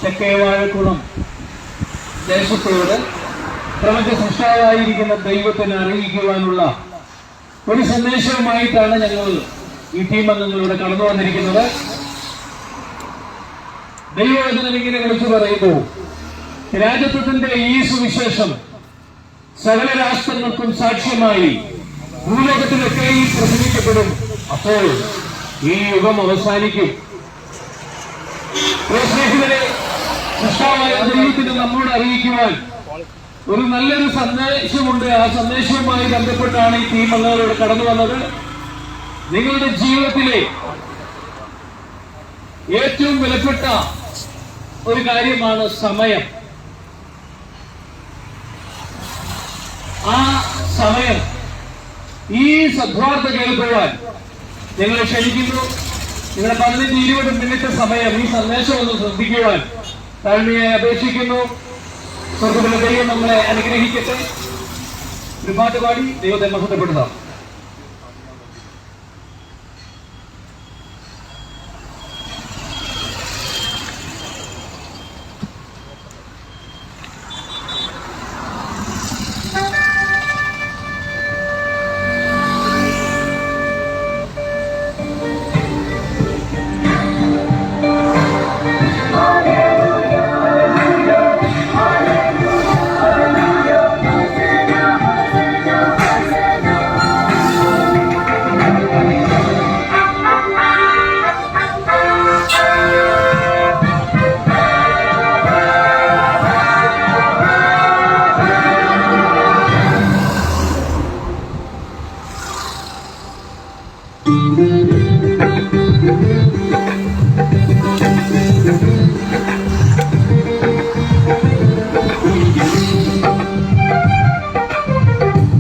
തെക്കേവാഴക്കുളം ദേശത്തോട് പ്രപഞ്ച സൃഷ്ടാവായിരിക്കുന്ന ദൈവത്തിന് അറിയിക്കുവാനുള്ള ഒരു സന്ദേശവുമായിട്ടാണ് ഞങ്ങൾ ഈ ടീം അംഗങ്ങളിലൂടെ കടന്നു വന്നിരിക്കുന്നത്. ദൈവവചനം ഇങ്ങനെ വിളിച്ചു പറയുന്നു, രാജത്വത്തിന്റെ ഈ സുവിശേഷം സകല രാഷ്ട്രങ്ങൾക്കും സാക്ഷ്യമായി ഭൂലോകത്തിലൊക്കെ പ്രസംഗിക്കപ്പെടും. അപ്പോൾ ഈ യുഗം അവസാനിക്കും. സ്നേഹിതരെ, സൃഷ്ടാവായ ദൈവത്തിന് നമ്മോട് അറിയിക്കുവാൻ ഒരു നല്ലൊരു സന്ദേശമുണ്ട്. ആ സന്ദേശവുമായി ബന്ധപ്പെട്ടാണ് ഈ ടീം അംഗങ്ങളോട് കടന്നു വന്നത്. നിങ്ങളുടെ ജീവിതത്തിലെ ഏറ്റവും വിലപ്പെട്ട ഒരു കാര്യമാണ് സമയം. ആ സമയം ഈ സദ്വാർത്ത കേൾക്കുവാൻ നിങ്ങളെ ക്ഷണിക്കുന്നു. നിങ്ങളുടെ 15-20 മിനിറ്റ് സമയം ഈ സന്ദേശം ഒന്ന് ശ്രദ്ധിക്കുവാൻ താഴ്മയായി അപേക്ഷിക്കുന്നു. സ്വർഗ്ഗത്തിലെ ദൈവം നമ്മളെ അനുഗ്രഹിക്കട്ടെ. ഒരു പാട്ട് പാടി ദൈവത്തെ മഹത്വപ്പെടുത്താം.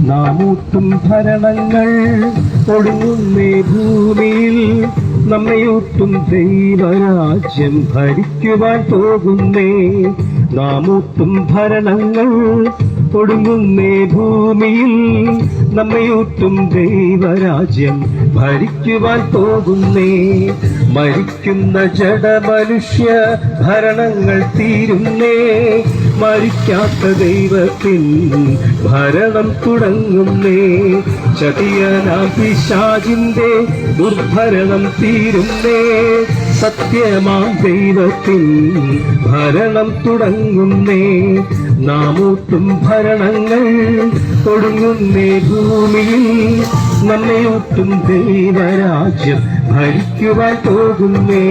നാമൂത്തും ഭരണങ്ങൾ ഒടുങ്ങുന്നേ ഭൂമിയിൽ, നമ്മയൂട്ടും ദൈവരാജ്യം ഭരിക്കുവാൻ പോകുന്നേ. നാമൂത്തും ഭരണങ്ങൾ ഒടുങ്ങുന്നേ ഭൂമിയിൽ, നമ്മയൂട്ടും ദൈവരാജ്യം ഭരിക്കുവാൻ പോകുന്നേ. മരിക്കുന്ന ജഡമനുഷ്യ ഭരണങ്ങൾ തീരുന്നേ, മരിക്കാത്ത ദൈവത്തിൻ ഭരണം തുടങ്ങുന്നേ. ചതിയനാം പിശാചിന്റെ ദുർഭരണം തീരുന്നേ, സത്യമാം ദൈവത്തിൻ ഭരണം തുടങ്ങുന്നേ. നാമൂത്തും ഭരണങ്ങൾ ഒടുങ്ങുന്നേ ഭൂമിയിൽ, നമ്മയൂട്ടും ദൈവരാജ്യം ഭരിക്കുവാൻ പോകുന്നേ.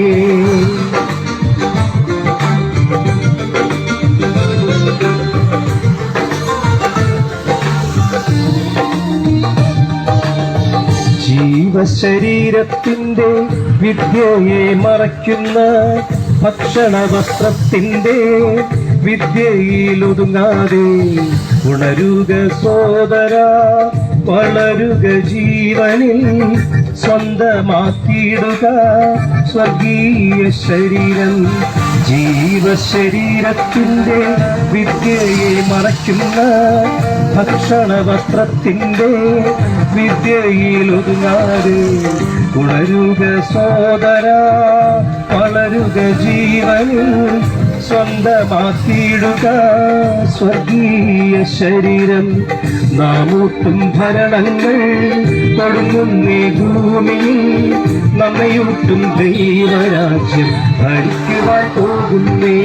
ജീവശരീരത്തിന്റെ വിദ്യയെ മറയ്ക്കുന്ന ഭക്ഷണവസ്ത്രത്തിന്റെ വിദ്യയിലൊതുങ്ങാതെ ഉണരുക സോദര, വളരുക ജീവനിൽ സ്വന്തമാക്കിയിടുക സ്വർഗീയ ശരീരം. ജീവശരീരത്തിന്റെ വിദ്യയെ മറയ്ക്കുന്ന ഭക്ഷണവസ്ത്രത്തിന്റെ വിദ്യയിലൊതുങ്ങാതെ ഉണരുക സോദര, വളരുക ജീവനിൽ സ്വന്തമാക്കിയിടുക സ്വർഗീയ ശരീരം. നാമൂത്തും ഭരണങ്ങൾ തുടങ്ങുന്നേ ഭൂമിയിൽ, നമ്മയൂട്ടും ദൈവരാജ്യം ഭരിക്കുവാൻ പോകുന്നേ.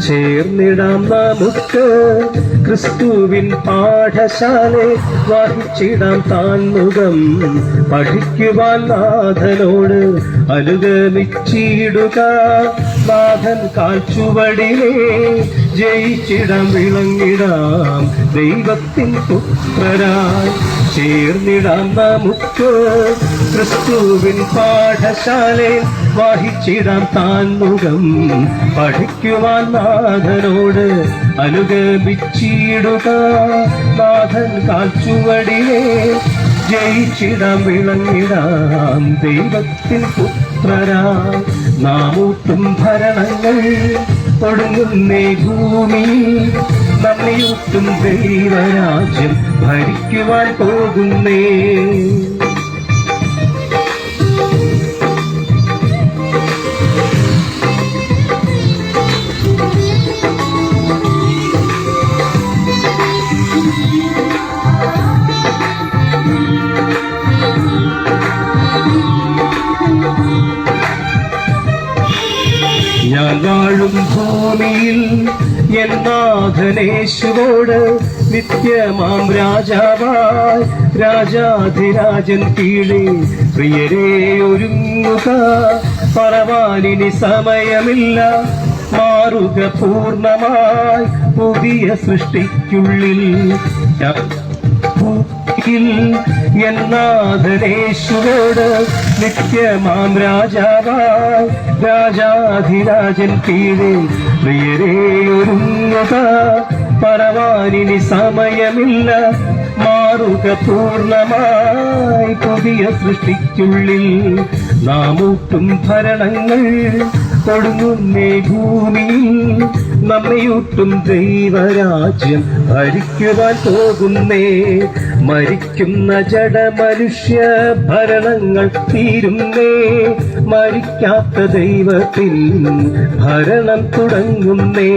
ചേർന്നിടാം നമുക്ക് ക്രിസ്തുവിൻ പാഠശാല, വഹിച്ചിടാം താൻമുഖം പഠിക്കുവാൻ നാഥനോട് അനുഗമിച്ചിടുക. നാഥൻ കാൽച്ചുവടിലെ ജയിച്ചിടാം, വിളങ്ങിടാം ദൈവത്തിൻ പുത്രരായി. ചേർന്നിടാം നമുക്ക് ക്രിസ്തുവിൻ പാഠശാല, വഹിച്ചിടാം താൻമുഖം പഠിക്കുവാൻ നാഥനോട് അനുഗമിച്ചിടുക. നാഥൻ കാൽച്ചുവടിലെ ജയിച്ചിടാം വിളങ്ങിടാം ദൈവത്തിൻ പുത്രരായി. നാമൂട്ടും ഭരണങ്ങൾ ഒടുങ്ങുന്നേ ഭൂമിയിൽ, നമ്മയൂട്ടും ദൈവരാജ്യം ഭരിക്കുവാൻ പോകുന്നേ. ഞാൻ വാഴും ഭൂമിയിൽ എന്നാഥനേശുവോട് നിത്യമാം രാജാവായി രാജാധിരാജൻ കീഴേ പ്രിയരേ ഒരുങ്ങുക. പറവാനിനി സമയമില്ല, മാറുക പൂർണ്ണമായി പുതിയ സൃഷ്ടിക്കുള്ളിൽ. എന്നാഥനേശുവോട് നിത്യമാം രാജാവായി രാജാധിരാജൻ കീഴേ പ്രിയരേ ഒരുങ്ങുക. പറവാനിനി സമയമില്ല, മാറുക പൂർണ്ണമായി പുതിയ സൃഷ്ടിക്കുള്ളിൽ. നാമൂട്ടും ഭരണങ്ങൾ കൊടുങ്ങുന്നേ ഭൂമിയിൽ, നമ്മയൂട്ടും ദൈവരാജ്യം ഭരിക്കുവാൻ പോകുന്നേ. മരിക്കുന്ന ജഡമനുഷ്യ ഭരണങ്ങൾ തീരുന്നേ, മരിക്കാത്ത ദൈവത്തിൽ ഭരണം തുടങ്ങുന്നേ.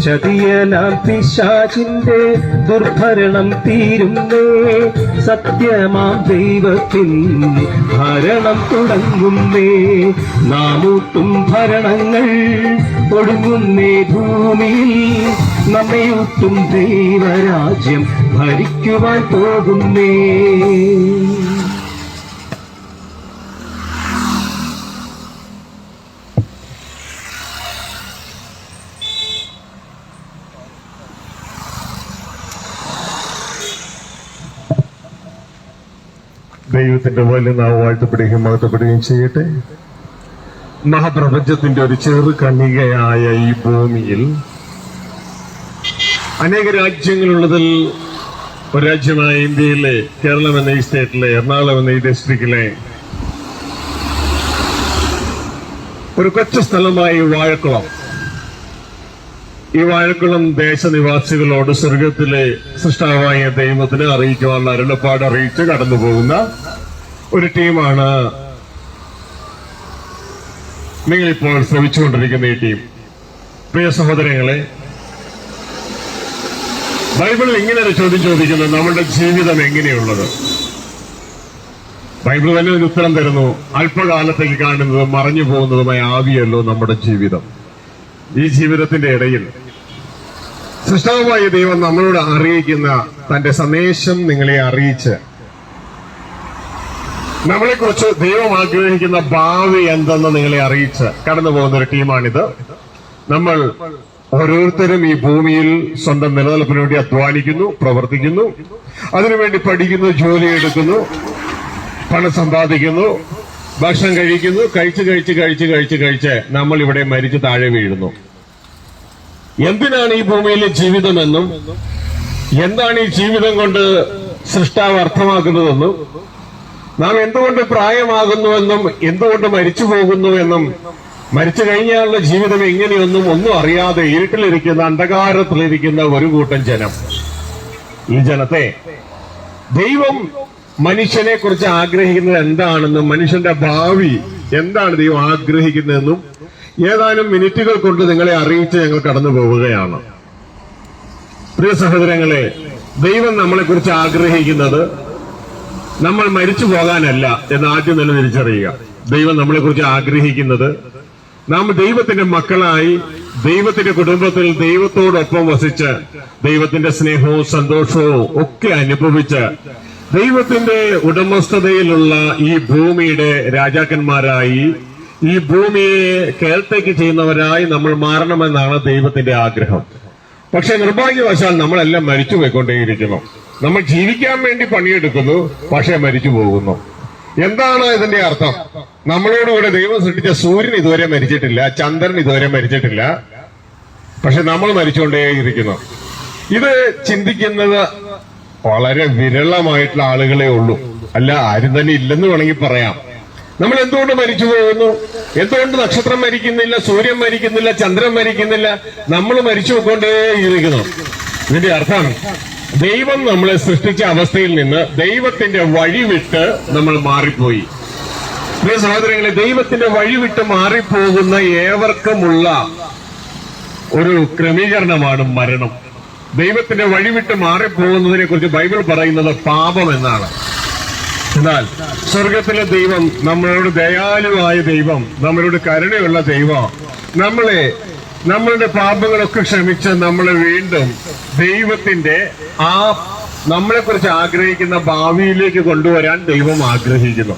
ചതിയനാം പിശാചിന്റെ ദുർഭരണം തീരുന്നേ, സത്യമാം ദൈവത്തിൽ ഭരണം തുടങ്ങുന്നേ. നാമൂട്ടും ഭരണങ്ങൾ ഒടുങ്ങുന്നേ ഭൂമിയിൽ, നമ്മയൂട്ടും ദൈവരാജ്യം ഭരിക്കുവാൻ പോകുന്നേ. ദൈവത്തിന്റെ വലിയ നാവ് വാഴ്ത്തപ്പെടുകയും മഹത്വപ്പെടുകയും ചെയ്യട്ടെ. മഹാപ്രപഞ്ചത്തിന്റെ ഒരു ചെറു കണികയായ ഈ ഭൂമിയിൽ അനേക രാജ്യങ്ങളുള്ളതിൽ ഒരു രാജ്യമായ ഇന്ത്യയിലെ കേരളം എന്ന ഈ സ്റ്റേറ്റിലെ എറണാകുളം എന്ന ഈ ഡിസ്ട്രിക്റ്റിലെ ഒരു കൊച്ചു സ്ഥലമായി വാഴക്കുളം. ഈ വാഴക്കുളം ദേശനിവാസികളോട് സ്വർഗത്തിലെ സൃഷ്ടാവായ ദൈവത്തിന് അറിയിക്കുവാനുള്ള അരുളപ്പാട് അറിയിച്ച് കടന്നു പോകുന്ന ഒരു ടീമാണ് നിങ്ങളിപ്പോൾ ശ്രമിച്ചുകൊണ്ടിരിക്കുന്ന ഈ ടീം. പ്രിയ സഹോദരങ്ങളെ, ബൈബിളിൽ ഇങ്ങനെ ഒരു ചോദ്യം ചോദിക്കുന്നത്, നമ്മുടെ ജീവിതം എങ്ങനെയുള്ളത്? ബൈബിൾ തന്നെ ഒരു ഉത്തരം തരുന്നു. അല്പകാലത്തേക്ക് കാണുന്നതും മറഞ്ഞു പോകുന്നതുമായ ആവിയല്ലോ നമ്മുടെ ജീവിതം. ഈ ജീവിതത്തിന്റെ ഇടയിൽ സൃഷ്ടാവായ ദൈവം നമ്മളോട് അറിയിക്കുന്ന തന്റെ സന്ദേശം നിങ്ങളെ അറിയിച്ച് നമ്മളെക്കുറിച്ച് ദൈവം ആഗ്രഹിക്കുന്ന ഭാവി എന്തെന്ന് നിങ്ങളെ അറിയിച്ച് കടന്നു പോകുന്ന ഒരു ടീമാണിത്. നമ്മൾ ഓരോരുത്തരും ഈ ഭൂമിയിൽ സ്വന്തം നിലനിൽപ്പിന് വേണ്ടി അധ്വാനിക്കുന്നു, പ്രവർത്തിക്കുന്നു, അതിനുവേണ്ടി പഠിക്കുന്നു, ജോലിയെടുക്കുന്നു, പണം സമ്പാദിക്കുന്നു, ഭക്ഷണം കഴിക്കുന്നു. കഴിച്ച് നമ്മൾ ഇവിടെ മരിച്ച് താഴെ വീഴുന്നു. എന്തിനാണ് ഈ ഭൂമിയിലെ ജീവിതമെന്നും എന്താണ് ഈ ജീവിതം കൊണ്ട് സൃഷ്ടാവ് അർത്ഥമാക്കുന്നതെന്നും നാം എന്തുകൊണ്ട് പ്രായമാകുന്നുവെന്നും എന്തുകൊണ്ട് മരിച്ചു പോകുന്നുവെന്നും മരിച്ചു കഴിഞ്ഞാലുള്ള ജീവിതം എങ്ങനെയൊന്നും ഒന്നും അറിയാതെ ഇരുട്ടിലിരിക്കുന്ന അന്ധകാരത്തിലിരിക്കുന്ന ഒരു കൂട്ടം ജനം. ഈ ജനത്തെ ദൈവം മനുഷ്യനെ കുറിച്ച് ആഗ്രഹിക്കുന്നത് എന്താണെന്നും മനുഷ്യന്റെ ഭാവി എന്താണ് ദൈവം ആഗ്രഹിക്കുന്നതെന്നും ഏതാനും മിനിറ്റുകൾ കൊണ്ട് നിങ്ങളെ അറിയിച്ച് ഞങ്ങൾ കടന്നു പോവുകയാണ്. പ്രിയ സഹോദരങ്ങളെ, ദൈവം നമ്മളെക്കുറിച്ച് ആഗ്രഹിക്കുന്നത് നമ്മൾ മരിച്ചു പോകാനല്ല എന്ന് ആദ്യം തന്നെ തിരിച്ചറിയുക. ദൈവം നമ്മളെക്കുറിച്ച് ആഗ്രഹിക്കുന്നത് നാം ദൈവത്തിന്റെ മക്കളായി ദൈവത്തിന്റെ കുടുംബത്തിൽ ദൈവത്തോടൊപ്പം വസിച്ച് ദൈവത്തിന്റെ സ്നേഹവും സന്തോഷവും ഒക്കെ അനുഭവിച്ച് ദൈവത്തിന്റെ ഉടമസ്ഥതയിലുള്ള ഈ ഭൂമിയുടെ രാജാക്കന്മാരായി ഈ ഭൂമിയെ കേൾത്തേക്ക് ചെയ്യുന്നവരായി നമ്മൾ മാറണമെന്നാണ് ദൈവത്തിന്റെ ആഗ്രഹം. പക്ഷെ നിർഭാഗ്യവശാൽ നമ്മളെല്ലാം മരിച്ചു പോയിക്കൊണ്ടേയിരിക്കുന്നു. നമ്മൾ ജീവിക്കാൻ വേണ്ടി പണിയെടുക്കുന്നു, പക്ഷെ മരിച്ചു പോകുന്നു. എന്താണ് ഇതിന്റെ അർത്ഥം? നമ്മളോടുകൂടെ ദൈവം സൃഷ്ടിച്ച സൂര്യൻ ഇതുവരെ മരിച്ചിട്ടില്ല, ചന്ദ്രൻ ഇതുവരെ മരിച്ചിട്ടില്ല, പക്ഷെ നമ്മൾ മരിച്ചുകൊണ്ടേയിരിക്കുന്നു. ഇത് ചിന്തിക്കുന്നത് വളരെ വിരളമായിട്ടുള്ള ആളുകളെ ഉള്ളൂ. അല്ല, ആരും തന്നെ ഇല്ലെന്ന് വേണമെങ്കിൽ പറയാം. നമ്മൾ എന്തുകൊണ്ട് മരിച്ചു പോകുന്നു? എന്തുകൊണ്ട് നക്ഷത്രം മരിക്കുന്നില്ല, സൂര്യൻ മരിക്കുന്നില്ല, ചന്ദ്രൻ മരിക്കുന്നില്ല? നമ്മൾ മരിച്ചു പോയിക്കൊണ്ടേയിരിക്കുന്നു. ഇതിന്റെ അർത്ഥം ദൈവം നമ്മളെ സൃഷ്ടിച്ച അവസ്ഥയിൽ നിന്ന് ദൈവത്തിന്റെ വഴി വിട്ട് നമ്മൾ മാറിപ്പോയി. പ്രിയ സഹോദരങ്ങളെ, ദൈവത്തിന്റെ വഴി വിട്ട് മാറിപ്പോകുന്ന ഏവർക്കുമുള്ള ഒരു ക്രമീകരണമാണ് മരണം. ദൈവത്തിന്റെ വഴി വിട്ട് മാറിപ്പോകുന്നതിനെ കുറിച്ച് ബൈബിൾ പറയുന്നത് പാപം എന്നാണ്. എന്നാൽ സ്വർഗത്തിലെ ദൈവം, നമ്മളോട് ദയാലുവായ ദൈവം, നമ്മളോട് കരുണയുള്ള ദൈവം, നമ്മളുടെ പാപങ്ങളൊക്കെ ക്ഷമിച്ച് നമ്മളെ വീണ്ടും ദൈവത്തിന്റെ ആ നമ്മളെക്കുറിച്ച് ആഗ്രഹിക്കുന്ന ഭാവിയിലേക്ക് കൊണ്ടുവരാൻ ദൈവം ആഗ്രഹിക്കുന്നു.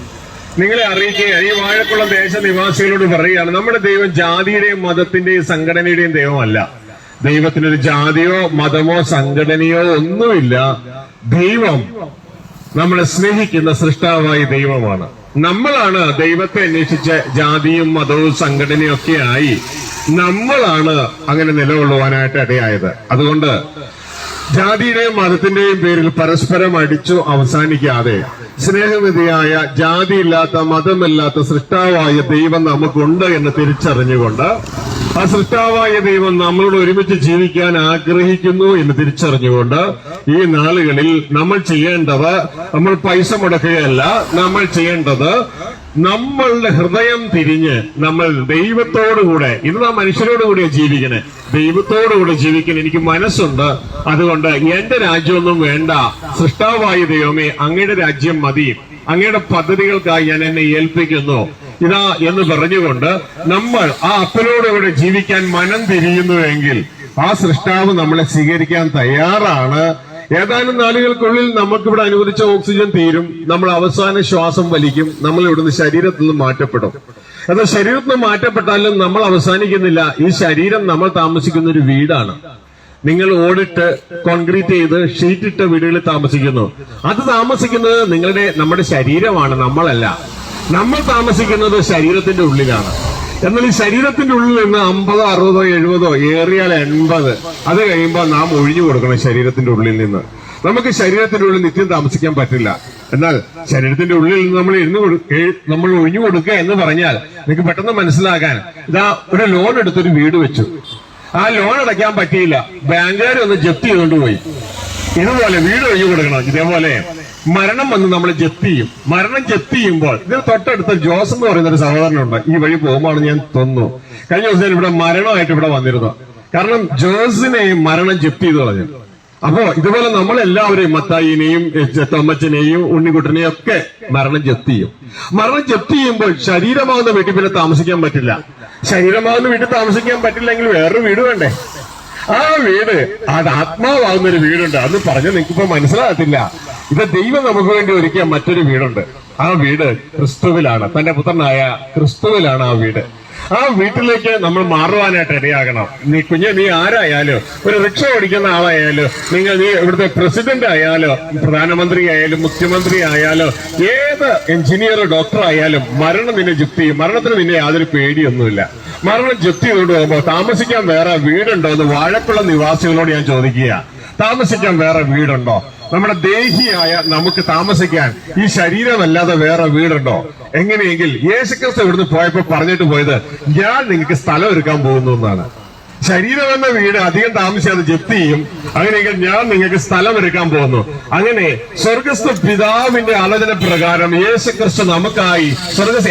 നിങ്ങളെ അറിയിക്കുക, ഈ വാഴക്കുളം ദേശനിവാസികളോട് പറയുകയാണ്, നമ്മുടെ ദൈവം ജാതിയുടെയും മതത്തിന്റെയും സംഘടനയുടെയും ദൈവമല്ല. ദൈവത്തിനൊരു ജാതിയോ മതമോ സംഘടനയോ ഒന്നുമില്ല. ദൈവം നമ്മളെ സ്നേഹിക്കുന്ന സൃഷ്ടാവായ ദൈവമാണ്. നമ്മളാണ് ദൈവത്തെ അന്വേഷിച്ച് ജാതിയും മതവും സംഘടനയും ഒക്കെ ആയി നമ്മളാണ് അങ്ങനെ നിലകൊള്ളുവാനായിട്ട് ഇടയായത്. അതുകൊണ്ട് ജാതിയുടെയും മതത്തിന്റെയും പേരിൽ പരസ്പരം അടിച്ചു അവസാനിക്കാതെ സ്നേഹനിധിയായ, ജാതിയില്ലാത്ത, മതമില്ലാത്ത സൃഷ്ടാവായ ദൈവം നമുക്കുണ്ട് എന്ന് തിരിച്ചറിഞ്ഞുകൊണ്ട്, ആ സൃഷ്ടാവായ ദൈവം നമ്മളോട് ഒരുമിച്ച് ജീവിക്കാൻ ആഗ്രഹിക്കുന്നു എന്ന് തിരിച്ചറിഞ്ഞുകൊണ്ട് ഈ നാളുകളിൽ നമ്മൾ ചെയ്യേണ്ടത്, നമ്മൾ പൈസ മുടക്കുകയല്ല, നമ്മൾ ചെയ്യേണ്ടത് നമ്മളുടെ ഹൃദയം തിരിഞ്ഞ് നമ്മൾ ദൈവത്തോടുകൂടെ, ഇത് നാം മനുഷ്യരോടുകൂടിയാണ് ജീവിക്കണേ, ദൈവത്തോടുകൂടെ ജീവിക്കാൻ എനിക്ക് മനസ്സുണ്ട്. അതുകൊണ്ട് എന്റെ രാജ്യമൊന്നും വേണ്ട, സൃഷ്ടാവായ ദൈവമേ അങ്ങയുടെ രാജ്യം മതി, അങ്ങയുടെ പദ്ധതികൾക്കായി ഞാൻ എന്നെ ഏൽപ്പിക്കുന്നു ഇതാ എന്ന് പറഞ്ഞുകൊണ്ട് നമ്മൾ ആ അപ്പനോടുകൂടെ ജീവിക്കാൻ മനം തിരിയുന്നുവെങ്കിൽ ആ സൃഷ്ടാവ് നമ്മളെ സ്വീകരിക്കാൻ തയ്യാറാണ്. ഏതാനും നാളുകൾക്കുള്ളിൽ നമുക്കിവിടെ അനുവദിച്ച ഓക്സിജൻ തീരും, നമ്മൾ അവസാന ശ്വാസം വലിക്കും, നമ്മൾ ഇവിടുന്ന് ശരീരത്തിൽ നിന്ന് മാറ്റപ്പെടും. എന്നാൽ ശരീരത്തിൽ നിന്ന് മാറ്റപ്പെട്ടാലും നമ്മൾ അവസാനിക്കുന്നില്ല. ഈ ശരീരം നമ്മൾ താമസിക്കുന്ന ഒരു വീടാണ്. നിങ്ങൾ ഓടിട്ട് കോൺക്രീറ്റ് ചെയ്ത് ഷീറ്റിട്ട വീടുകളിൽ താമസിക്കുന്നു. അത് താമസിക്കുന്നത് നമ്മുടെ ശരീരമാണ്, നമ്മളല്ല. നമ്മൾ താമസിക്കുന്നത് ശരീരത്തിന്റെ ഉള്ളിലാണ്. എന്നാൽ ഈ ശരീരത്തിന്റെ ഉള്ളിൽ നിന്ന് 50, 60, 70, ഏറിയാൽ 80, അത് കഴിയുമ്പോൾ നാം ഒഴിഞ്ഞു കൊടുക്കണം ശരീരത്തിന്റെ ഉള്ളിൽ നിന്ന്. നമുക്ക് ശരീരത്തിന്റെ ഉള്ളിൽ നിത്യം താമസിക്കാൻ പറ്റില്ല. എന്നാൽ ശരീരത്തിന്റെ ഉള്ളിൽ നമ്മൾ ഒഴിഞ്ഞു കൊടുക്കുക എന്ന് പറഞ്ഞാൽ നിങ്ങൾക്ക് പെട്ടെന്ന് മനസ്സിലാക്കാൻ, ഇതാ ഒരു ലോൺ എടുത്തൊരു വീട് വെച്ചു, ആ ലോൺ അടയ്ക്കാൻ പറ്റിയില്ല, ബാങ്കുകാർ ഒന്ന് ജപ്തി ചെയ്തുകൊണ്ടുപോയി. ഇതുപോലെ വീട് ഒഴിഞ്ഞു കൊടുക്കണം. ഇതേപോലെ മരണം വന്ന് നമ്മൾ ജപ്തി ചെയ്യും. മരണം ജപ്തി ചെയ്യുമ്പോൾ ഇതിന് തൊട്ടടുത്ത ജോസ് എന്ന് പറയുന്ന ഒരു സഹോദരനുണ്ട്, ഈ വഴി പോകുമ്പോൾ ഞാൻ തോന്നുന്നു കഴിഞ്ഞ ദിവസം ഇവിടെ മരണമായിട്ട് ഇവിടെ വന്നിരുന്നു. കാരണം ജോസിനെയും മരണം ജപ്തി ചെയ്ത് കളഞ്ഞു. അപ്പോ ഇതുപോലെ നമ്മളെല്ലാവരെയും, മത്തായിനെയും തൊമ്മച്ചനെയും ഉണ്ണിക്കുട്ടനെയും ഒക്കെ മരണം ജപ്തി ചെയ്യും. മരണം ജപ്തി ചെയ്യുമ്പോൾ ശരീരമാകുന്ന വീട്ടിൽ പിന്നെ താമസിക്കാൻ പറ്റില്ല. ശരീരമാകുന്ന വീട്ടിൽ താമസിക്കാൻ പറ്റില്ലെങ്കിൽ വേറൊരു വീട് വേണ്ടേ? ആ വീട്, അത് ആത്മാവാകുന്നൊരു വീടുണ്ട്. അത് പറഞ്ഞ് നിങ്ങൾക്കിപ്പോ മനസ്സിലാകത്തില്ല. ഇത് ദൈവം നമുക്ക് വേണ്ടി ഒരുക്കിയ മറ്റൊരു വീടുണ്ട്. ആ വീട് ക്രിസ്തുവിലാണ്, തന്റെ പുത്രനായ ക്രിസ്തുവിലാണ് ആ വീട്. ആ വീട്ടിലേക്ക് നമ്മൾ മാറുവാനായിട്ട് ഇടയാകണം. നീ ആരായാലും, ഒരു റിക്ഷ ഓടിക്കുന്ന ആളായാലും, നീ ഇവിടുത്തെ പ്രസിഡന്റ് ആയാലോ, പ്രധാനമന്ത്രി ആയാലും, മുഖ്യമന്ത്രി ആയാലോ, ഏത് എഞ്ചിനീയർ, ഡോക്ടർ ആയാലും മരണം നിന്നെ ജപ്തി ചെയ്യും. മരണത്തിന് നിന്നെ യാതൊരു പേടിയൊന്നുമില്ല. മരണം ജപ്തി ചെയ്തുകൊണ്ട് പോകുമ്പോൾ താമസിക്കാൻ വേറെ വീടുണ്ടോ എന്ന് വാഴക്കുളം നിവാസികളോട് ഞാൻ ചോദിക്കുക. താമസിക്കാൻ വേറെ വീടുണ്ടോ? നമ്മുടെ ദേഹിയായ നമുക്ക് താമസിക്കാൻ ഈ ശരീരമല്ലാതെ വേറെ വീടുണ്ടോ? എങ്ങനെയെങ്കിൽ യേശുക്രിസ്തു ഇവിടുന്ന് പോയപ്പോ പറഞ്ഞിട്ട് പോയത്, ഞാൻ നിങ്ങൾക്ക് സ്ഥലം ഒരുക്കാൻ പോകുന്നു എന്നാണ്. ശരീരം എന്ന വീട് അധികം താമസിയാതെ ജപ്തി ചെയ്യും. അങ്ങനെയെങ്കിൽ ഞാൻ നിങ്ങൾക്ക് സ്ഥലം ഒരുക്കാൻ പോകുന്നു. അങ്ങനെ സ്വർഗസ്ഥ പിതാവിന്റെ ആലോചന പ്രകാരം യേശുക്രിസ്തു നമുക്കായി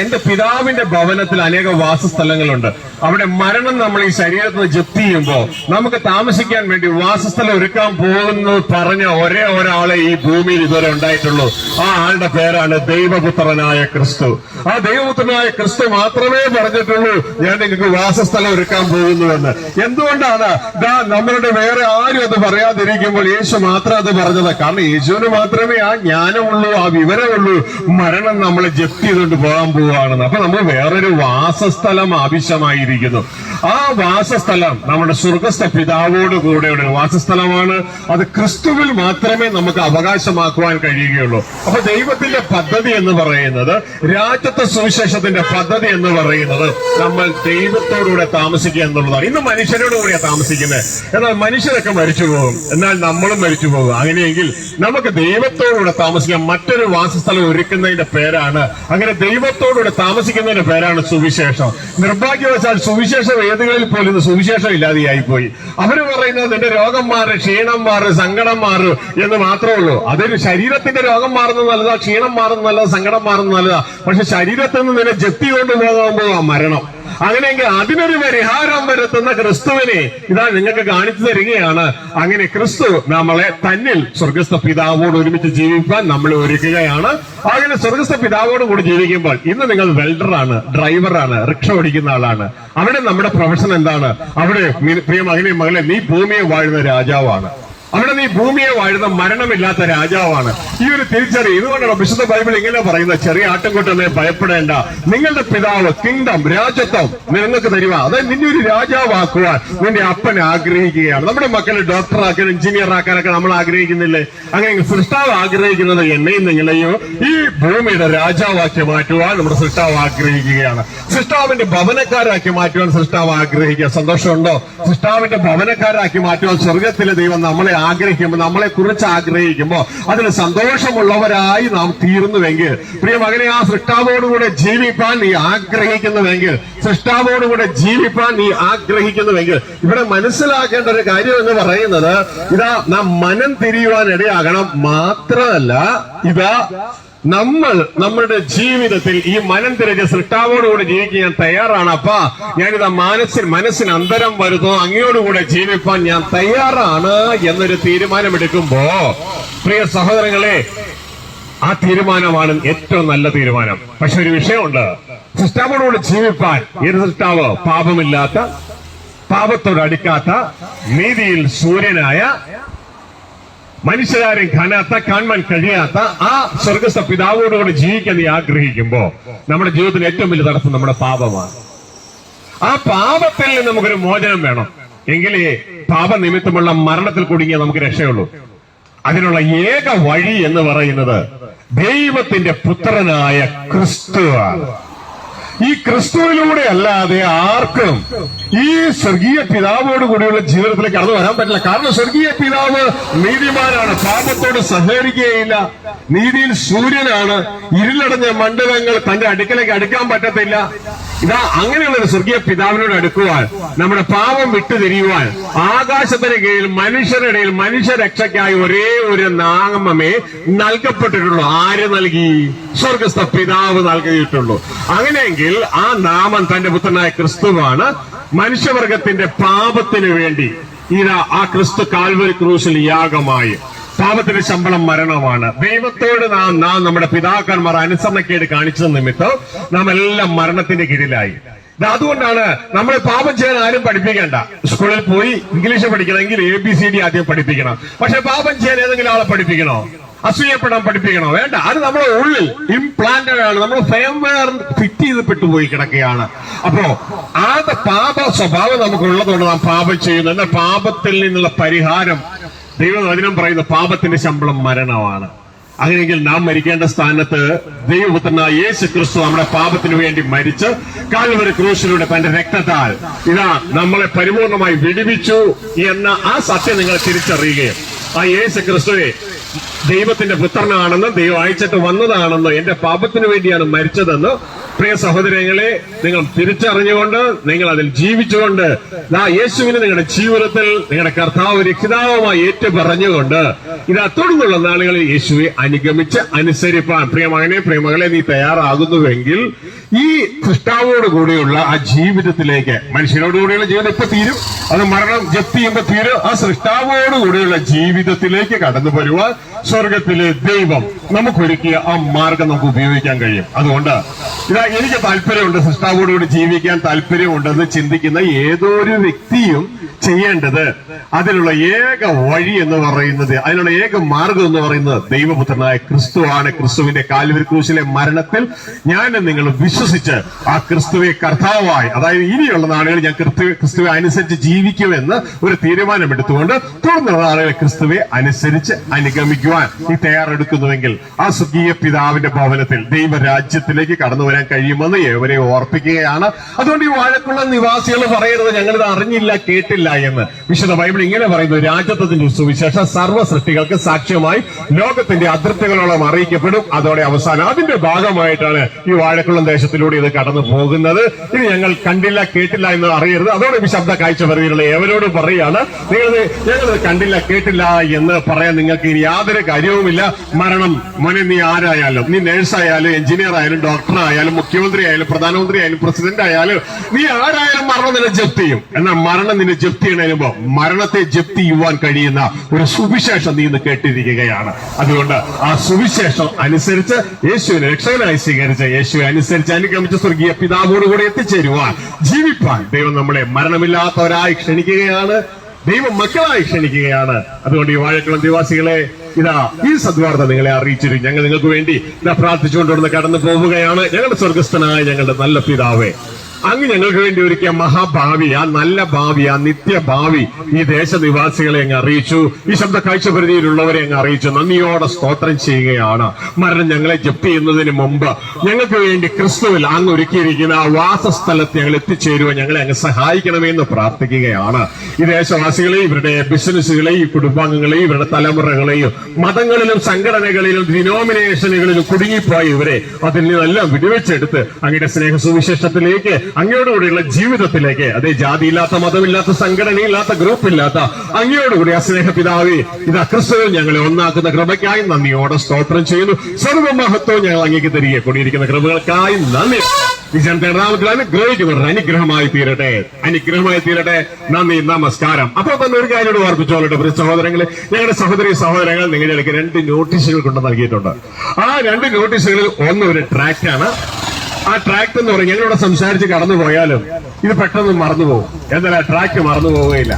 എന്റെ പിതാവിന്റെ ഭവനത്തിൽ അനേക വാസസ്ഥലങ്ങളുണ്ട്. അവിടെ മരണം നമ്മൾ ഈ ശരീരത്തിൽ നിന്ന് ജപ്തി ചെയ്യുമ്പോൾ നമുക്ക് താമസിക്കാൻ വേണ്ടി വാസസ്ഥലം ഒരുക്കാൻ പോകുന്നു പറഞ്ഞ ഒരേ ഒരാളെ ഈ ഭൂമിയിൽ ഇതുവരെ ഉണ്ടായിട്ടുള്ളൂ. ആ ആളുടെ പേരാണ് ദൈവപുത്രനായ ക്രിസ്തു. ആ ദൈവപുത്രനായ ക്രിസ്തു മാത്രമേ പറഞ്ഞിട്ടുള്ളൂ, ഞാൻ നിങ്ങൾക്ക് വാസസ്ഥലം ഒരുക്കാൻ പോകുന്നുവെന്ന്. എന്തുകൊണ്ടാണ് നമ്മളുടെ വേറെ ആരും അത് പറയാതിരിക്കുമ്പോൾ യേശു മാത്രം അത് പറഞ്ഞത്? കാരണം യേശുവിന് മാത്രമേ ആ ജ്ഞാനമുള്ളൂ, ആ വിവരമുള്ളൂ. മരണം നമ്മളെ ജപ്തി ചെയ്തുകൊണ്ട് പോകാൻ പോവുകയാണെന്ന്. അപ്പൊ നമ്മൾ വേറൊരു വാസസ്ഥലം ആവശ്യമായിരിക്കുന്നു. ആ വാസസ്ഥലം നമ്മുടെ സ്വർഗസ്ഥ പിതാവോട് കൂടെയുള്ള വാസസ്ഥലമാണ്. അത് ക്രിസ്തുവിൽ മാത്രമേ നമുക്ക് അവകാശമാക്കുവാൻ കഴിയുകയുള്ളൂ. അപ്പൊ ദൈവത്തിന്റെ പദ്ധതി എന്ന് പറയുന്നത്, രാജ്യത്വ സുവിശേഷത്തിന്റെ പദ്ധതി എന്ന് പറയുന്നത് നമ്മൾ ദൈവത്തോടുകൂടെ താമസിക്കുക എന്നുള്ളതാണ്. ഇന്ന് മനുഷ്യരോട് കൂടിയാണ് താമസിക്കുന്നത്. എന്നാൽ മനുഷ്യരൊക്കെ മരിച്ചു പോകും, എന്നാൽ നമ്മളും മരിച്ചു പോകും. അങ്ങനെയെങ്കിൽ നമുക്ക് ദൈവത്തോടുകൂടെ താമസിക്കാൻ മറ്റൊരു വാസസ്ഥലം ഒരുക്കുന്നതിന്റെ പേരാണ്, അങ്ങനെ ദൈവത്തോടുകൂടെ താമസിക്കുന്നതിന്റെ പേരാണ് സുവിശേഷം. നിർഭാഗ്യവശാൽ സുവിശേഷ വേദികളിൽ പോലും ഇന്ന് സുവിശേഷം ഇല്ലാതെയായി പോയി. അവര് പറയുന്നത് നിന്റെ രോഗം മാറ്, ക്ഷീണം മാറ്, സങ്കടം മാറ് എന്ന് മാത്രമേ ഉള്ളൂ. അതൊരു ശരീരത്തിന്റെ രോഗം മാറുന്നത് നല്ലതാ, ക്ഷീണം മാറുന്നത് നല്ലതാ, സങ്കടം മാറുന്നത് നല്ലതാ. പക്ഷെ ശരീരത്തിൽ നിന്ന് നിന്നെ ജപ്തി കൊണ്ടുപോകുമ്പോൾ മരണം. അങ്ങനെയെങ്കിൽ അതിനൊരു പരിഹാരം വരുത്തുന്ന ക്രിസ്തുവിനെ ഇതാ നിങ്ങൾക്ക് കാണിച്ചു തരികയാണ്. അങ്ങനെ ക്രിസ്തു നമ്മളെ തന്നിൽ സ്വർഗസ്ഥ പിതാവോട് ഒരുമിച്ച് ജീവിക്കാൻ നമ്മളെ ഒരുക്കുകയാണ്. അങ്ങനെ സ്വർഗസ്ഥ പിതാവോട് കൂടി ജീവിക്കുമ്പോൾ, ഇന്ന് നിങ്ങൾ വെൽഡറാണ്, ഡ്രൈവറാണ്, റിക്ഷ ഓടിക്കുന്ന ആളാണ്. അവിടെ നമ്മുടെ പ്രൊഫഷൻ എന്താണ്? അവിടെ പ്രിയ മകനെ മകളെ, നീ ഭൂമിയെ വാഴുന്ന രാജാവാണ്. അവിടെ നീ ഭൂമിയെ വാഴുന്ന മരണമില്ലാത്ത രാജാവാണ്. ഈ ഒരു തിരിച്ചറി ഇതുകൊണ്ടാണ് വിശുദ്ധ ബൈബിൾ ഇങ്ങനെ പറയുന്നത്, ചെറിയ ആട്ടിൻകുട്ടനെ ഭയപ്പെടേണ്ട, നിങ്ങളുടെ പിതാവ് കിങ്ഡം, രാജ്യത്വം നിങ്ങൾക്ക് തരുക. അതായത് നിന്നെ ഒരു രാജാവാക്കുവാൻ നിന്റെ അപ്പൻ ആഗ്രഹിക്കുകയാണ്. നമ്മുടെ മക്കളെ ഡോക്ടറാക്കാൻ, എഞ്ചിനീയർ ആക്കാനൊക്കെ നമ്മൾ ആഗ്രഹിക്കുന്നില്ലേ? അങ്ങനെ സൃഷ്ടാവ് ആഗ്രഹിക്കുന്നത് എന്നെയും നിങ്ങളെയോ ഈ ഭൂമിയുടെ രാജാവാക്കി മാറ്റുവാൻ നമ്മുടെ സൃഷ്ടാവ് ആഗ്രഹിക്കുകയാണ്. സൃഷ്ടാവിന്റെ ഭവനക്കാരാക്കി മാറ്റുവാൻ സൃഷ്ടാവ് ആഗ്രഹിക്കുക. സന്തോഷമുണ്ടോ? സൃഷ്ടാവിന്റെ ഭവനക്കാരാക്കി മാറ്റുവാൻ സ്വർഗത്തിലെ ദൈവം നമ്മളെ ആഗ്രഹിക്കുമ്പോൾ, നമ്മളെ കുറിച്ച് ആഗ്രഹിക്കുമ്പോൾ അതിന് സന്തോഷമുള്ളവരായി നാം തീർന്നുവെങ്കിൽ, പ്രിയ മകനെ, ആ സൃഷ്ടാവോടുകൂടെ ജീവിപ്പാൻ നീ ആഗ്രഹിക്കുന്നുവെങ്കിൽ, സൃഷ്ടാവോടുകൂടെ ജീവിപ്പാൻ നീ ആഗ്രഹിക്കുന്നുവെങ്കിൽ, ഇവിടെ മനസ്സിലാക്കേണ്ട ഒരു കാര്യം എന്ന് പറയുന്നത്, ഇതാ നാം മനം തിരിയുവാൻ ഇടയാകണം. മാത്രമല്ല, ഇതാ നമ്മൾ നമ്മുടെ ജീവിതത്തിൽ ഈ മനം തിരിച്ച് സൃഷ്ടാവോടുകൂടെ ജീവിക്കാൻ ഞാൻ തയ്യാറാണ്. അപ്പാ, ഞാനിതാ മനസ്സിന് അന്തരം വരുന്നു, അങ്ങയോടുകൂടെ ജീവിപ്പാൻ ഞാൻ തയ്യാറാണ് എന്നൊരു തീരുമാനമെടുക്കുമ്പോ, പ്രിയ സഹോദരങ്ങളെ, ആ തീരുമാനമാണ് ഏറ്റവും നല്ല തീരുമാനം. പക്ഷെ ഒരു വിഷയമുണ്ട്. സൃഷ്ടാവോടുകൂടെ ജീവിപ്പാൻ ഏത് സൃഷ്ടാവ്? പാപമില്ലാത്ത, പാപത്തോട് അടുക്കാത്ത, നീതിയിൽ സൂര്യനായ, മനുഷ്യരാരും കാണാത്ത, കാണാൻ കഴിയാത്ത ആ സ്വർഗസ്ഥ പിതാവോടുകൂടി ജീവിക്കാൻ നീ ആഗ്രഹിക്കുമ്പോ, നമ്മുടെ ജീവിതത്തിന് ഏറ്റവും വലിയ തടസ്സം നമ്മുടെ പാപമാണ്. ആ പാപത്തിൽ നിന്ന് നമുക്കൊരു മോചനം വേണം. എങ്കിലേ പാപനിമിത്തമുള്ള മരണത്തിൽ കുടുങ്ങിയ നമുക്ക് രക്ഷയുള്ളൂ. അതിനുള്ള ഏക വഴി എന്ന് പറയുന്നത് ദൈവത്തിന്റെ പുത്രനായ ക്രിസ്തുവാണ്. ഈ ക്രിസ്തുവിലൂടെ അല്ലാതെ ആർക്കും ഈ സ്വർഗീയ പിതാവോട് കൂടിയുള്ള ജീവിതത്തിലേക്ക് കടന്നു വരാൻ പറ്റില്ല. കാരണം സ്വർഗീയ പിതാവ് നീതിമാനാണ്, പാപത്തോട് സഹകരിക്കുകയില്ല, നീതിയിൽ സൂര്യനാണ്. ഇരുളടഞ്ഞ മണ്ഡലങ്ങൾ തന്റെ അടുക്കലേക്ക് അടുക്കാൻ പറ്റത്തില്ല. ഇതാ അങ്ങനെയുള്ള ഒരു സ്വർഗീയ പിതാവിനോട് അടുക്കുവാൻ, നമ്മുടെ പാപം വിട്ടുതിരിയുവാൻ, ആകാശത്തിന് കീഴിൽ മനുഷ്യരുടെ ഇടയിൽ മനുഷ്യരക്ഷയ്ക്കായി ഒരേ ഒരു നാമമേ നൽകപ്പെട്ടിട്ടുള്ളൂ. ആര് നൽകി? സ്വർഗസ്ഥ പിതാവ് നൽകിയിട്ടുള്ളൂ. അങ്ങനെയെങ്കിൽ ആ നാമം തന്റെ പുത്രനായ ക്രിസ്തുവാണ്. മനുഷ്യവർഗത്തിന്റെ പാപത്തിനു വേണ്ടി ഇതാ ആ ക്രിസ്തു കാൽവരി ക്രൂശിൽ യാഗമായി. പാപത്തിന്റെ ശമ്പളം മരണമാണ്. ദൈവത്തോട് നാം നമ്മുടെ പിതാക്കന്മാർ അനുസരണക്കേട് കാണിച്ചത് നിമിത്തം നാം എല്ലാം മരണത്തിന്റെ കീഴിലായി. അതുകൊണ്ടാണ് നമ്മളെ പാപം ചെയ്യാൻ ആരും പഠിപ്പിക്കേണ്ട. സ്കൂളിൽ പോയി ഇംഗ്ലീഷ് പഠിക്കണമെങ്കിൽ ABCD ആദ്യം പഠിപ്പിക്കണം. പക്ഷെ പാപം ചെയ്യാൻ ഏതെങ്കിലും ആളെ പഠിപ്പിക്കണോ? അസൂയപ്പെടാൻ പഠിപ്പിക്കണോ? വേണ്ട. അത് നമ്മുടെ ഉള്ളിൽ ഇംപ്ലാന്റഡ് ആണ്. നമ്മൾ ഫേംവെയർ ഫിറ്റ് ചെയ്ത് പെട്ടുപോയി കിടക്കുകയാണ്. അപ്പോ ആ പാപ സ്വഭാവം നമുക്കുള്ളതുകൊണ്ട് നാം പാപം ചെയ്യുന്നു. എന്നാൽ പാപത്തിൽ നിന്നുള്ള പരിഹാരം ദൈവവചനം പറയുന്ന പാപത്തിന്റെ ശമ്പളം മരണമാണ്. അങ്ങനെയെങ്കിൽ നാം മരിക്കേണ്ട സ്ഥാനത്ത് ദൈവപുത്രനായ യേശു ക്രിസ്തു നമ്മുടെ പാപത്തിന് വേണ്ടി മരിച്ച് കാൽവരി ക്രൂശിലൂടെ തന്റെ രക്തത്താൽ ഇതാ നമ്മളെ പരിപൂർണമായി വിടുവിച്ചു എന്ന ആ സത്യം നിങ്ങൾ തിരിച്ചറിയുകയും, ആ യേശു ക്രിസ്തുവെ ദൈവത്തിന്റെ പുത്രനാണെന്ന്, ദൈവം അയച്ചിട്ട് വന്നതാണെന്ന്, എന്റെ പാപത്തിന് വേണ്ടിയാണ് മരിച്ചതെന്ന് പ്രിയ സഹോദരങ്ങളെ നിങ്ങൾ തിരിച്ചറിഞ്ഞുകൊണ്ട്, നിങ്ങൾ അതിൽ ജീവിച്ചുകൊണ്ട്, യേശുവിനെ നിങ്ങളുടെ ജീവിതത്തിൽ നിങ്ങളുടെ കർത്താവ് രക്ഷിതാവുമായി ഏറ്റുപറഞ്ഞുകൊണ്ട് ഇത് തുടർന്നുള്ള നാളുകളിൽ യേശുവെ അനുഗമിച്ച് അനുസരിപ്പാൻ പ്രിയമകനെ, പ്രിയമകളെ, നീ തയ്യാറാകുന്നുവെങ്കിൽ ഈ സൃഷ്ടാവോട് കൂടിയുള്ള ആ ജീവിതത്തിലേക്ക്, മനുഷ്യനോടുകൂടിയുള്ള ജീവിതം ഇപ്പൊ തീരും, അത് മരണം ജപ്തി ചെയ്യുമ്പോ തീരും. ആ സൃഷ്ടാവോട് കൂടിയുള്ള ജീവിതത്തിലേക്ക് കടന്നു വരുവാൻ സ്വർഗത്തിലെ ദൈവം നമുക്കൊരുക്കിയ ആ മാർഗം നമുക്ക് ഉപയോഗിക്കാൻ കഴിയും. അതുകൊണ്ട് ഇതാ എനിക്ക് താല്പര്യമുണ്ട്, സൃഷ്ടാവോടുകൂടി ജീവിക്കാൻ താല്പര്യമുണ്ടെന്ന് ചിന്തിക്കുന്ന ഏതോ ഒരു വ്യക്തിയും ചെയ്യേണ്ടത്, അതിനുള്ള ഏക വഴി എന്ന് പറയുന്നത്, അതിനുള്ള ഏക മാർഗം എന്ന് പറയുന്നത് ദൈവപുത്രനായ ക്രിസ്തുവാണ്. ക്രിസ്തുവിന്റെ കാൽവരി ക്രൂശിലെ മരണത്തിൽ ഞാൻ നിങ്ങൾ വിശ്വസിച്ച് ആ ക്രിസ്തുവെ കർത്താവായി, അതായത് ഇനിയുള്ള നാളുകളിൽ ഞാൻ ക്രിസ്തുവെ അനുസരിച്ച് ജീവിക്കുമെന്ന് ഒരു തീരുമാനമെടുത്തുകൊണ്ട് തുടർന്നുള്ള നാളുകളിൽ ക്രിസ്തുവെ അനുസരിച്ച് അനുഗമിക്കുവാൻ നീ തയ്യാറെടുക്കുന്നുവെങ്കിൽ ആ സ്വർഗീയ പിതാവിന്റെ ഭവനത്തിൽ ദൈവരാജ്യത്തിലേക്ക് കടന്നു വരാൻ കഴിയുമെന്ന് ഏവരെ ഓർപ്പിക്കുകയാണ്. അതുകൊണ്ട് ഈ വാഴക്കുള്ള നിവാസികൾ പറയരുത് ഞങ്ങളിത് അറിഞ്ഞില്ല കേട്ടില്ല എന്ന്. വിശുദ്ധ ബൈബിൾ ഇങ്ങനെ പറയുന്നു, രാജ്യത്വത്തിന്റെ സുവിശേഷം സർവ്വ സൃഷ്ടികൾക്ക് സാക്ഷ്യമായി ലോകത്തിന്റെ അതിർത്തികളോളം അറിയിക്കപ്പെടും. അതോടെ അവസാനം അതിന്റെ ഭാഗമായിട്ടാണ് ഈ വാഴക്കുളം ദേശത്തിലൂടെ ഇത് കടന്നു പോകുന്നത്. ഇത് ഞങ്ങൾ കണ്ടില്ല കേട്ടില്ല എന്ന് അറിയരുത്. അതോടെ ഈ ശബ്ദ കാഴ്ച പരിധിയിലുള്ള ഏവരോടും പറയുകയാണ്, ഞങ്ങളിത് കണ്ടില്ല കേട്ടില്ല എന്ന് പറയാൻ നിങ്ങൾക്ക് ഇനി യാതൊരു കാര്യവുമില്ല. മരണം മോനെ, നീ ആരായാലും, നീ നേഴ്സായാലും എഞ്ചിനീയർ ആയാലും ഡോക്ടർ ആയാലും മുഖ്യമന്ത്രി ആയാലും പ്രധാനമന്ത്രി ആയാലും പ്രസിഡന്റ് ആയാലും നീ ആരായാലും മരണം നിന്നെ ജപ്തി ചെയ്യും. എന്നാൽ മരണം നിന്നെ ജപ്തി ചെയ്യുന്നതിന് മരണത്തെ ജപ്തി ചെയ്യുവാൻ കഴിയുന്ന ഒരു സുവിശേഷം നീ ഇന്ന് കേട്ടിരിക്കുകയാണ്. അതുകൊണ്ട് ആ സുവിശേഷം അനുസരിച്ച് യേശുവിനെ രക്ഷകനായി സ്വീകരിച്ച് യേശുവെ അനുസരിച്ച് അനുഗമിച്ച് സ്വർഗീയ പിതാവോടുകൂടെ എത്തിച്ചേരുവാൻ ജീവിപ്പാൻ ദൈവം നമ്മളെ മരണമില്ലാത്തവരായി ക്ഷണിക്കുകയാണ്, ദൈവം മക്കളായി ക്ഷണിക്കുകയാണ്. അതുകൊണ്ട് ഈ വാഴക്കുളം നിവാസികളെ ഇതാ ഈ സദ്വാർത്ത നിങ്ങളെ അറിയിച്ചിരുന്നു. ഞങ്ങൾ നിങ്ങൾക്ക് വേണ്ടി ഇതാ പ്രാർത്ഥിച്ചുകൊണ്ടിരുന്ന് കടന്നു പോവുകയാണ്. ഞങ്ങളുടെ സ്വർഗസ്ഥനായ ഞങ്ങളുടെ നല്ല പിതാവേ, അങ്ങ് ഞങ്ങൾക്ക് വേണ്ടി ഒരുക്കിയ മഹാഭാവി, ആ നല്ല ഭാവി, ആ നിത്യഭാവി ഈ ദേശനിവാസികളെ അങ്ങ് അറിയിച്ചു. ഈ ശബ്ദ കാഴ്ചപരിധിയിലുള്ളവരെ അങ്ങ് അറിയിച്ചു. നന്ദിയോടെ സ്തോത്രം ചെയ്യുകയാണ്. മരണം ഞങ്ങളെ ജപ്തി ചെയ്യുന്നതിന് മുമ്പ് ഞങ്ങൾക്ക് വേണ്ടി ക്രിസ്തുവിൽ അങ്ങ് ഒരുക്കിയിരിക്കുന്ന ആ വാസസ്ഥലത്ത് ഞങ്ങൾ എത്തിച്ചേരുവാൻ ഞങ്ങളെ അങ്ങ് സഹായിക്കണമെന്ന് പ്രാർത്ഥിക്കുകയാണ്. ഈ ദേശവാസികളെയും ഇവരുടെ ബിസിനസ്സുകളെയും ഈ കുടുംബാംഗങ്ങളെയും ഇവരുടെ തലമുറകളെയും മതങ്ങളിലും സംഘടനകളിലും ഡിനോമിനേഷനുകളിലും കുടുങ്ങിപ്പോയി ഇവരെ അതിൽ നിന്നെല്ലാം വിടുവെച്ചെടുത്ത് അങ്ങയുടെ സ്നേഹ സുവിശേഷത്തിലേക്ക്, അങ്ങയോടുകൂടിയുള്ള ജീവിതത്തിലേക്ക്, അതേ ജാതിയില്ലാത്ത മതമില്ലാത്ത സംഘടനയില്ലാത്ത ഗ്രൂപ്പില്ലാത്ത അങ്ങയോടുകൂടി ആ സ്നേഹപിതാവേ ഇതാ ക്രിസ്തുവിൽ ഞങ്ങളെ ഒന്നാക്കുന്ന കൃപയ്ക്കായി നന്ദിയോടെ സ്തോത്രം ചെയ്യുന്നു. സർവ്വമഹത്വം ഞങ്ങൾ അങ്ങേക്ക് തിരികെ കൂടിയിരിക്കുന്ന കൃപകൾക്കായി നന്ദി. ഈ ജനതയുടെ നാമത്തിൽ അനുഗ്രഹിക്കുന്നവർ അനുഗ്രഹമായി തീരട്ടെ, അനുഗ്രഹമായി തീരട്ടെ. നന്ദി, നമസ്കാരം. അപ്പോൾ തന്നെ ഒരു കാര്യം ഓർപ്പിച്ചോളട്ടെ പ്രിയ സഹോദരങ്ങളെ, ഞങ്ങളുടെ സഹോദരി സഹോദരങ്ങൾ നിങ്ങളുടെ ഇടയ്ക്ക് 2 നോട്ടീസുകൾ കൊണ്ട് നൽകിയിട്ടുണ്ട്. ആ 2 നോട്ടീസുകളിൽ ഒന്ന് ഒരു ട്രാക്റ്റാണ്. ആ ട്രാക്ട് എന്ന് പറയും, ഞങ്ങളിവിടെ സംസാരിച്ച് കടന്നു പോയാലും ഇത് പെട്ടെന്ന് മറന്നുപോകും. എന്നാൽ ആ ട്രാക്ട് മറന്നു പോവുകയില്ല.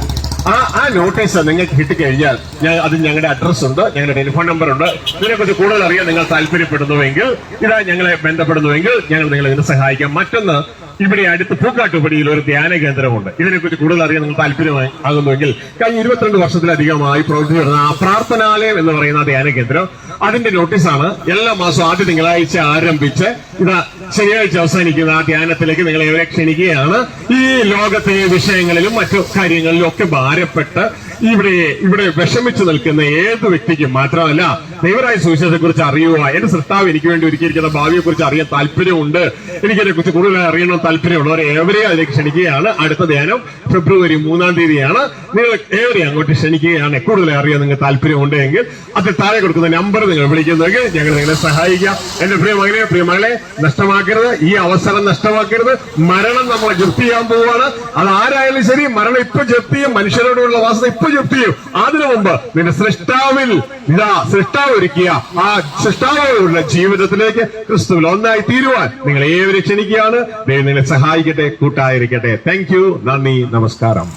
ആ നോട്ടീസ് നിങ്ങൾക്ക് കിട്ടിക്കഴിഞ്ഞാൽ അത് ഞങ്ങളുടെ അഡ്രസ് ഉണ്ട്, ഞങ്ങളുടെ ടെലിഫോൺ നമ്പർ ഉണ്ട്. ഇതിനെക്കുറിച്ച് കൂടുതൽ അറിയാൻ നിങ്ങൾ താല്പര്യപ്പെടുന്നുവെങ്കിൽ ഇതാ ഞങ്ങളെ ബന്ധപ്പെടുന്നുവെങ്കിൽ ഞങ്ങൾ നിങ്ങളെ ഇതിന് സഹായിക്കാം. മറ്റൊന്ന്, ഇവിടെ അടുത്ത് പൂക്കാട്ടുപടിയിൽ ഒരു ധ്യാന കേന്ദ്രമുണ്ട്. ഇതിനെക്കുറിച്ച് കൂടുതൽ അറിയാൻ നിങ്ങൾ താല്പര്യമാകുന്നുവെങ്കിൽ കഴിഞ്ഞ 22 വർഷത്തിലധികമായി പ്രവർത്തിച്ചു വരുന്ന ആ പ്രാർത്ഥനാലയം എന്ന് പറയുന്ന ധ്യാന കേന്ദ്രം, അതിന്റെ നോട്ടീസാണ്. എല്ലാ മാസവും ആദ്യ തിങ്കളാഴ്ച ആരംഭിച്ച് ഇതാ ശനിയാഴ്ച അവസാനിക്കുന്ന ആ ധ്യാനത്തിലേക്ക് നിങ്ങളെ ഇവരെ ക്ഷണിക്കുകയാണ്. ഈ ലോകത്തെ വിഷയങ്ങളിലും മറ്റു കാര്യങ്ങളിലും ഒക്കെ ഭാരപ്പെട്ട് ഇവിടെ വിഷമിച്ചു നിൽക്കുന്ന ഏത് വ്യക്തിക്കും, മാത്രമല്ല ദൈവരായ സുവിശേഷത്തെക്കുറിച്ച് അറിയുക, എന്റെ സൃഷ്ടാവ് എനിക്ക് വേണ്ടി ഒരുക്കിയിരിക്കുന്ന ഭാവിയെക്കുറിച്ച് അറിയാൻ താല്പര്യമുണ്ട്, എനിക്കതിനെക്കുറിച്ച് കൂടുതൽ അറിയണം താല്പര്യമുള്ളവരെ ഏവരെയും അതിലേക്ക് ക്ഷണിക്കുകയാണ്. അടുത്ത ധ്യാനം ഫെബ്രുവരി 3-ാം തീയതിയാണ്. നിങ്ങൾ ഏവരെയും അങ്ങോട്ട് ക്ഷണിക്കുകയാണ്. കൂടുതൽ അറിയാൻ നിങ്ങൾക്ക് താല്പര്യമുണ്ടെങ്കിൽ അതിൽ താഴെ കൊടുക്കുന്ന നമ്പർ നിങ്ങൾ വിളിക്കുന്നെങ്കിൽ ഞങ്ങൾ നിങ്ങളെ സഹായിക്കാം. എന്റെ പ്രിയമകളെ നഷ്ടമാക്കരുത്, ഈ അവസരം നഷ്ടമാക്കരുത്. മരണം നമ്മളെ ജപ്തി ചെയ്യാൻ പോവുകയാണ്. അത് ആരായാലും ശരി, മരണം ഇപ്പൊ ജപ്തി ചെയ്യും. മനുഷ്യരോടുള്ള വാസന ഇപ്പൊ ജപ്തി ചെയ്യും. അതിനു മുമ്പ് നിന്റെ സൃഷ്ടാവിൽ സൃഷ്ടാവ് ഒരുക്കിയ ആ സൃഷ്ടാവോടുള്ള ജീവിതത്തിലേക്ക് ക്രിസ്തുവിൽ ഒന്നായി തീരുവാൻ നിങ്ങൾ ഏവരെ ക്ഷണിക്കുകയാണ്. ദൈവം നിങ്ങളെ സഹായിക്കട്ടെ, കൂട്ടായിരിക്കട്ടെ. താങ്ക് യു, നന്ദി, നമസ്കാരം.